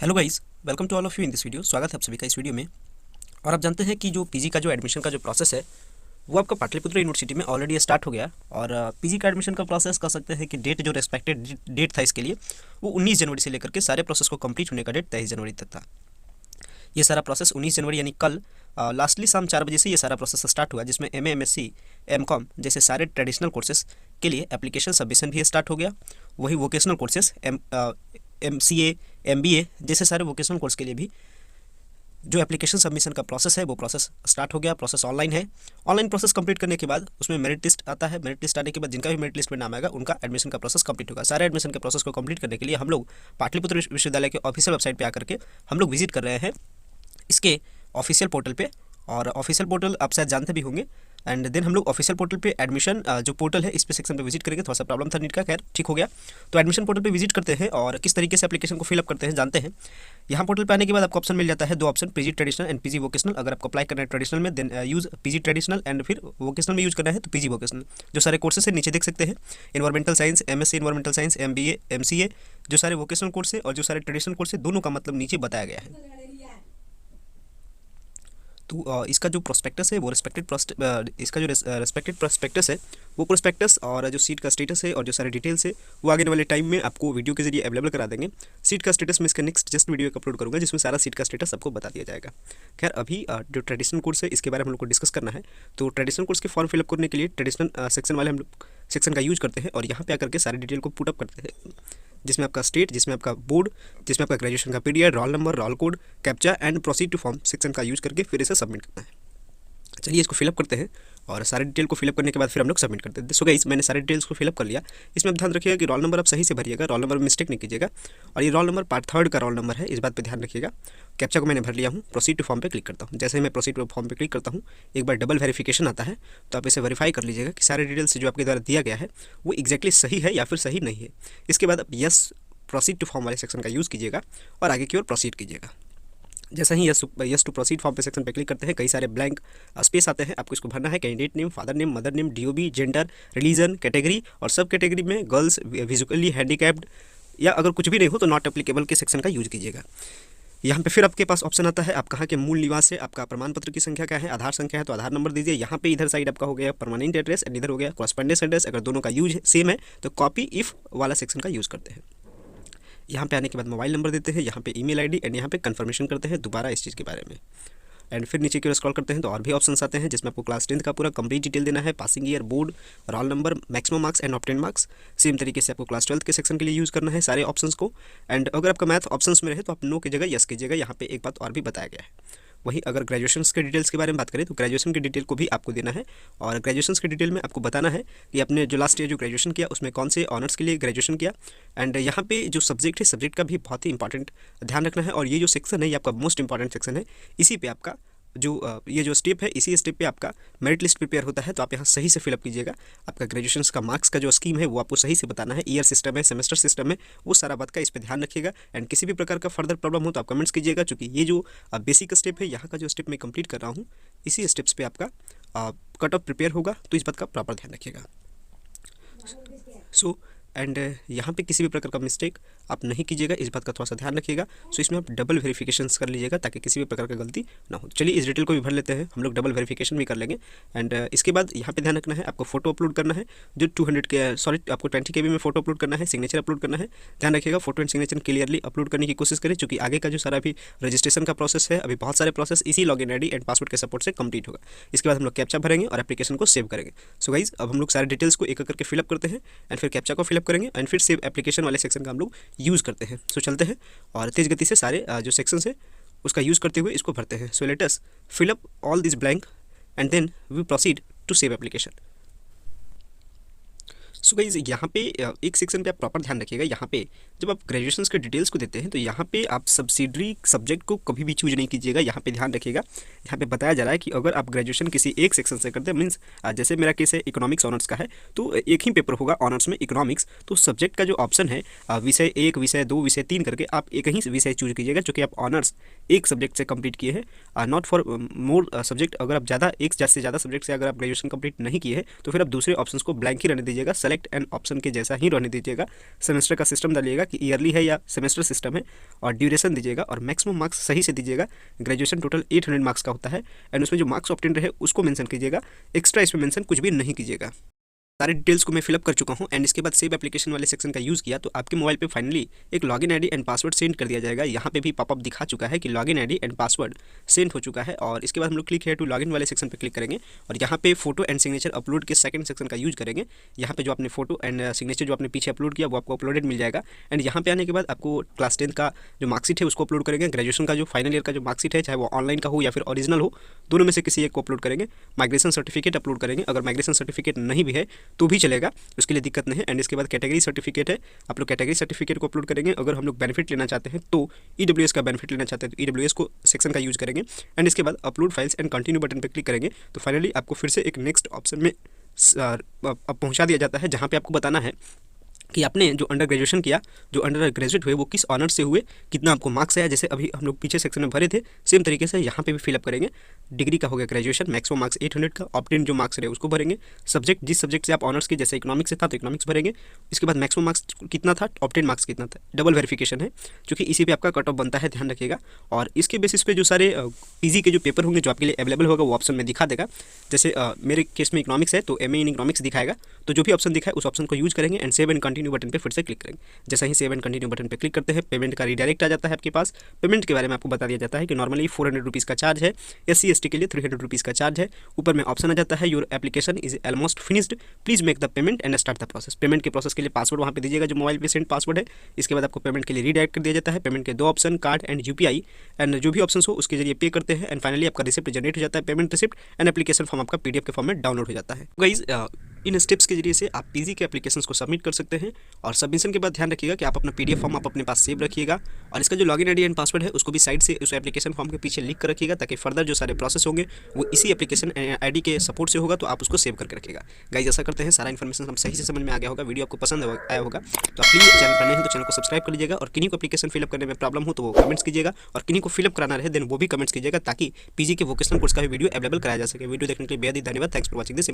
Hello guys, welcome to all of you in this video. स्वागत है आप सभी का इस वीडियो में। और आप जानते हैं कि जो पीजी का जो एडमिशन का जो प्रोसेस है वो आपका पाटलिपुत्र यूनिवर्सिटी में ऑलरेडी स्टार्ट हो गया। और पीजी का एडमिशन का प्रोसेस कह सकते हैं कि डेट जो रेस्पेक्टेड डेट था इसके लिए वो 19 जनवरी से लेकर के सारे प्रोसेस को कंप्लीट होने का डेट 23 जनवरी तक था। ये सारा प्रोसेस 19 जनवरी यानी कल लास्टली शाम 4 बजे से ये सारा प्रोसेस स्टार्ट हुआ, जिसमें एमए, एमएससी, एमकॉम जैसे सारे ट्रेडिशनल कोर्सेज के लिए एप्लीकेशन सबमिशन भी स्टार्ट हो गया। वही वोकेशनल कोर्सेज एमसीए, एमबीए जैसे सारे वोकेशनल कोर्स के लिए भी जो एप्लीकेशन सबमिशन का प्रोसेस है वो प्रोसेस स्टार्ट हो गया। प्रोसेस ऑनलाइन है। ऑनलाइन प्रोसेस कंप्लीट करने के बाद उसमें मेरिट लिस्ट आता है। मेरिट लिस्ट आने के बाद जिनका भी मेरिट लिस्ट में नाम आएगा उनका एडमिशन का प्रोसेस कंप्लीट होगा। सारे एडमिशन के प्रोसेस को कंप्लीट करने के लिए हम लोग पाटलिपुत्र विश्वविद्यालय के ऑफिशियल वेबसाइट पर आकर के हम लोग विजिट कर रहे हैं इसके ऑफिशियल पोर्टल पे। और ऑफिशियल पोर्टल आप शायद जानते भी होंगे। एंड देन हम लोग ऑफिशियल पोर्टल पे एडमिशन जो पोर्टल है इस पे सेक्शन पे विजिट करेंगे। थोड़ा सा प्रॉब्लम था नेट का, खैर ठीक हो गया। तो एडमिशन पोर्टल पे विजिट करते हैं और किस तरीके से एप्लीकेशन को फिलअप करते हैं जानते हैं। यहाँ पोर्टल पे आने के बाद आपको ऑप्शन मिल जाता है, दो option, PG traditional and PG vocational. अगर आपको अप्लाई करना है ट्रेडिशनल में then use PG traditional, and फिर वोकेशनल में यूज करना है तो पीजी वोकेशनल। जो सारे कोर्सेस है नीचे देख सकते हैं, environmental science, MSc environmental science, MBA, MCA, जो सारे वोकेशनल कोर्स है और जो सारे ट्रेडिशनल कोर्स है दोनों का मतलब नीचे बताया गया है। तो इसका जो प्रोस्पेक्टस है वो रेस्पेक्टेड प्रोस्पेक्टस है वो प्रोस्पेक्टस और जो सीट का स्टेटस है और जो सारे डिटेल्स है वो आगे वाले टाइम में आपको वीडियो के जरिए अवेलेबल करा देंगे। सीट का स्टेटस में इसका नेक्स्ट जस्ट वीडियो अपलोड करूँगा जिसमें सारा सीट का स्टेटस आपको बता दिया जाएगा। खैर अभी जो ट्रेडिशनल कोर्स है इसके बारे में हम लोग को डिस्कस करना है। तो ट्रेडिशनल कोर्स के फॉर्म फिलअप करने के लिए ट्रेडिशनल सेक्शन वाले हम लोग सेक्शन का यूज करते हैं और यहाँ पे आकर के सारे डिटेल को पुटअप करते हैं, जिसमें आपका स्टेट, जिसमें आपका बोर्ड, जिसमें आपका ग्रेजुएशन का period, roll number, roll code, captcha and proceed to form section का यूज करके फिर इसे सबमिट करना है। चलिए इसको फिलअप करते हैं और सारे डिटेल को फिलअप करने के बाद फिर हम लोग सबमिट करते हैं। सो गाइस, मैंने सारे डिटेल्स को फिलअप कर लिया। इसमें आप ध्यान रखिएगा कि रोल नंबर आप सही से भरिएगा, रोल नंबर में मिस्टेक नहीं कीजिएगा। और ये रोल नंबर पार्ट 3 का रोल नंबर है, इस बात पे ध्यान रखिएगा। कैप्चा को मैंने भर लिया हूँ। प्रोसीड टू फॉर्म पे क्लिक करता हूँ। जैसे ही मैं प्रोसीड टू फॉर्म पे क्लिक करता हूँ एक बार डबल वेरिफिकेशन आता है, तो आप इसे वेरीफाई कर लीजिएगा कि सारे डिटेल्स जो आपके द्वारा दिया गया है वो एक्जैक्टली सही है या फिर सही नहीं है। इसके बाद आप यस प्रोसीड टू फॉर्म वाले सेक्शन का यूज़ कीजिएगा और आगे की ओर प्रोसीड कीजिएगा। जैसे ही यस टू प्रोसीड फॉर्म पे सेक्शन पे क्लिक करते हैं कई सारे ब्लैंक स्पेस आते हैं, आपको इसको भरना है। Candidate name, father name, mother name, DOB, gender, religion, category और सब कैटेगरी में गर्ल्स, विजुअली हैंडीकैप्ड या अगर कुछ भी नहीं हो तो नॉट एप्लीकेबल के सेक्शन का यूज कीजिएगा। यहाँ पे फिर आपके पास ऑप्शन आता है आप कहाँ के मूल निवास है, आपका प्रमाण पत्र की संख्या क्या है, आधार संख्या है तो आधार नंबर दीजिए। यहाँ पे इधर साइड आपका हो गया परमानेंट एड्रेस एंड इधर हो गया कॉरेस्पॉन्डेंस एड्रेस। अगर दोनों का यूज सेम है तो कॉपी इफ वाला सेक्शन का यूज़ करते हैं। यहाँ पे आने के बाद मोबाइल नंबर देते हैं, यहाँ पे ईमेल आईडी एंड यहाँ पे कंफर्मेशन करते हैं दोबारा इस चीज़ के बारे में। एंड फिर नीचे की ओर स्क्रॉल करते हैं तो और भी ऑप्शंस आते हैं जिसमें आपको क्लास 10th का पूरा कंप्लीट डिटेल देना है, passing year, board, roll number, maximum marks and obtain marks. Same तरीके से आपको क्लास 12th के सेक्शन के लिए यूज़ करना है सारे ऑप्शंस को। एंड अगर आपका मैथ ऑप्शंस में रहे तो आप नो की जगह यस कीजिएगा। यहाँ पे एक बात और भी बताया गया है। वहीं अगर ग्रेजुएशन के डिटेल्स के बारे में बात करें तो ग्रेजुएशन की डिटेल को भी आपको देना है और ग्रेजुएशन के डिटेल में आपको बताना है कि आपने जो लास्ट ईयर जो ग्रेजुएशन किया उसमें कौन से ऑनर्स के लिए ग्रेजुएशन किया। एंड यहाँ पे जो सब्जेक्ट है सब्जेक्ट का भी बहुत ही इंपॉर्टेंट ध्यान रखना है। और ये जो सेक्शन है ये आपका मोस्ट इंपॉर्टेंट सेक्शन है। इसी पे आपका जो ये जो स्टेप है इसी स्टेप पे आपका मेरिट लिस्ट प्रिपेयर होता है। तो आप यहाँ सही से फिलअप कीजिएगा। आपका ग्रेजुएशन का मार्क्स का जो स्कीम है वो आपको सही से बताना है, ईयर सिस्टम है, सेमेस्टर सिस्टम है, वो सारा बात का इस पर ध्यान रखिएगा। एंड किसी भी प्रकार का फर्दर प्रॉब्लम हो तो आप कमेंट्स कीजिएगा, क्योंकि ये जो बेसिक स्टेप है यहाँ का जो स्टेप मैं कंप्लीट कर रहा हूँ इसी स्टेप्स पे आपका कट ऑफ प्रिपेयर होगा, तो इस बात का प्रॉपर ध्यान रखिएगा। सो एंड यहाँ पे किसी भी प्रकार का मिस्टेक आप नहीं कीजिएगा, इस बात का थोड़ा सा ध्यान रखिएगा। सो इसमें आप डबल वेरिफिकेशन कर लीजिएगा ताकि किसी भी प्रकार का गलती ना हो। चलिए इस डिटेल को भी भर लेते हैं, हम लोग डबल वेरिफिकेशन भी कर लेंगे। एंड इसके बाद यहाँ पे ध्यान रखना है आपको फोटो अपलोड करना है, जो 20 KB में फोटो अपलोड करना है, सिग्नेचर अपलोड करना है। ध्यान रखिएगा photo and signature clearly upload करने की कोशिश करें, क्योंकि आगे का जो सारा भी रजिस्ट्रेशन का प्रोसेस है अभी बहुत सारे प्रोसेस इसी लॉगिन आईडी एंड पासवर्ड के सपोर्ट से कंप्लीट होगा। इसके बाद हम लोग कैप्चा भरेंगे और एप्लीकेशन को सेव करेंगे। सो गाइज अब हम लोग सारे डिटेल्स को एक एक करके फिलअप करते हैं एंड फिर कैप्चा को फिलअप करेंगे एंड फिर सेव एप्लीकेशन वाले सेक्शन का हम लोग यूज़ करते हैं। सो चलते हैं और तेज़ गति से सारे जो सेक्शंस है उसका यूज़ करते हुए इसको भरते हैं। So let us fill up all this blank and then we proceed to save application. So guys यहाँ पे एक सेक्शन पे आप प्रॉपर ध्यान रखिएगा। यहाँ पे जब आप ग्रेजुएशन के डिटेल्स को देते हैं तो यहाँ पे आप सब्सिडरी सब्जेक्ट को कभी भी चूज नहीं कीजिएगा। यहाँ पे ध्यान रखिएगा, यहाँ पे बताया जा रहा है कि अगर आप ग्रेजुएशन किसी एक सेक्शन से करते हैं, मीन्स जैसे मेरा केस है इकोनॉमिक्स ऑनर्स का है, तो एक ही पेपर होगा ऑनर्स में इकोनॉमिक्स। तो सब्जेक्ट का जो ऑप्शन है विषय 1, विषय 2, विषय 3 करके आप एक ही विषय चूज कीजिएगा, जो कि आप ऑनर्स एक सब्जेक्ट से कंप्लीट किए हैं, नॉट फॉर मोर सब्जेक्ट। अगर आप एक से ज़्यादा सब्जेक्ट से अगर आप ग्रेजुएशन कंप्लीट नहीं किए हैं तो फिर आप दूसरे ऑप्शन को ब्लैंक ही रहने दीजिएगा, सेलेक्ट सेलेक्ट एन ऑप्शन के जैसा ही रहने दीजिएगा। सेमेस्टर का सिस्टम डालिएगा कि ईयरली है या सेमेस्टर सिस्टम है, और ड्यूरेशन दीजिएगा और मैक्सिमम मार्क्स सही से दीजिएगा। ग्रेजुएशन टोटल 800 मार्क्स का होता है एंड उसमें जो मार्क्स ऑब्टेन रहे उसको मेंशन कीजिएगा, एक्स्ट्रा इसमें मेंशन कुछ भी नहीं कीजिएगा। सारे डिटेल्स को मैं फिलअप कर चुका हूं एंड इसके बाद सेव एप्लीकेशन वाले सेक्शन का यूज़ किया तो आपके मोबाइल पे फाइनली एक login ID and password send कर दिया जाएगा। यहाँ पे भी पॉपअप दिखा चुका है कि login ID and password send हो चुका है। और इसके बाद हम लोग क्लिक है टू लॉगिन वाले सेक्शन पे क्लिक करेंगे और यहाँ पे फोटो एंड सिग्नेचर अपलोड के सेकंड सेक्शन का यूज़ करेंगे। यहाँ पे जो आपने फोटो एंड सिग्नेचर जो आपने पीछे अपलोड किया वो आपको अपलोडेड मिल जाएगा। एंड यहाँ पे आने के बाद आपको क्लास 10 का जो मार्कशीट है उसको अपलोड करेंगे। ग्रेजुएशन का जो फाइनल ईयर का जो मार्कशीट है, चाहे वो ऑनलाइन का हो या फिर ओरिजिनल हो, दोनों में से किसी एक को अपलोड करेंगे। माइग्रेशन सर्टिफिकेट अपलोड करेंगे। अगर माइग्रेशन सर्टिफिकेट नहीं भी है तो भी चलेगा, उसके लिए दिक्कत नहीं है। एंड इसके बाद कैटेगरी सर्टिफिकेट है, आप लोग कैटेगरी सर्टिफिकेट को अपलोड करेंगे। अगर हम लोग बेनिफिट लेना चाहते हैं तो ईडब्ल्यूएस का बेनिफिट लेना चाहते हैं तो ईडब्ल्यूएस को सेक्शन का यूज़ करेंगे। एंड इसके बाद upload files and continue button पर क्लिक करेंगे तो फाइनली आपको फिर से एक नेक्स्ट ऑप्शन में पहुंचा दिया जाता है, जहां पे आपको बताना है कि आपने जो अंडर ग्रेजुएशन किया, जो अंडर ग्रेजुएट हुए वो किस ऑनर से हुए, कितना आपको मार्क्स आया। जैसे अभी हम लोग पीछे सेक्शन में भरे थे सेम तरीके से यहाँ पे भी फिलअप करेंगे। डिग्री का हो गया ग्रेजुएशन, मैक्सिमम मार्क्स 800 का, ऑब्टेन जो मार्क्स रहे उसको भरेंगे। सब्जेक्ट जिस सब्जेक्ट से आप ऑनर्स के, जैसे इकोनॉमिक्स से था तो इकोनॉमिक्स भरेंगे। इसके बाद मैक्सिमम मार्क्स कितना था, ऑब्टेन मार्क्स कितना था, डबल वेरिफिकेशन है क्योंकि इसी पे आपका कट ऑफ बनता है, ध्यान रखिएगा। और इसके बेसिस पे जो सारे पीजी के जो पेपर होंगे जो आपके लिए अवेलेबल होगा वो ऑप्शन में दिखा देगा। जैसे मेरे केस में इकोनॉमिक्स है तो एमए इन इकोनॉमिक्स दिखाएगा, तो जो भी ऑप्शन दिखाए उस ऑप्शन को यूज़ करेंगे and save and continue button पर फिर से क्लिक करेंगे। जैसा ही सेव एंड कंटिन्यू बटन पे क्लिक करते हैं पेमेंट का रिडायरेक्ट आ जाता है आपके पास। पेमेंट के बारे में आपको बता दिया जाता है कि नॉर्मली 400 रुपीज़ का चार्ज है, SC ST के लिए 300 रुपीज़ का चार्ज है। ऊपर में ऑप्शन आ जाता है your application is almost finished, please make the payment and start the process. Payment के प्रोसेस के लिए पासवर्ड वहाँ पे दीजिएगा जो मोबाइल पे सेंड पासवर्ड है। इसके बाद आपको पेमेंट के लिए रिडायरेक्ट कर दिया जाता है। पेमेंट के दो option, card and UPI, and जो भी ऑप्शन हो उसके जरिए पे करते हैं एंड फाइनली आपका रिसिप्ट जनरेट हो जाता है, payment receipt and application form आपका PDF के फॉर्म में डाउनलोड हो जाता है। गाइस इन स्टेप्स के जरिए से आप पीजी के एप्लीकेशंस को सबमिट कर सकते हैं। और सबमिशन के बाद ध्यान रखिएगा कि आप अपना PDF फॉर्म आप अपने पास सेव रखिएगा और इसका जो लॉगिन आईडी एंड पासवर्ड है उसको भी साइड से उस एप्लीकेशन फॉर्म के पीछे लिख कर रखिएगा, ताकि फर्दर जो सारे प्रोसेस होंगे वो इसी एप्लीकेशन आईडी के सपोर्ट से होगा, तो आप उसको सेव करके रखिएगा। गाइस ऐसा करते हैं सारा इन्फॉर्मेशन हम सही से समझ में आ गया होगा, वीडियो आपको पसंद आया होगा, तो आप प्लीज़ चैनल पर नए हैं तो चैनल को सब्सक्राइब कर लीजिएगा। और किन्हीं को एप्लीकेशन फिलअप करने में प्रॉब्लम हो तो वो कमेंट्स कीजिएगा, और किन्हीं को फिलअप कराना रहे देन वो भी कमेंट्स कीजिएगा, ताकि पीजी के वोकेशनल कोर्स का भी वीडियो अवेलेबल कराया जा सके। वीडियो देखने के लिए बेहद ही धन्यवाद। Thanks for watching this.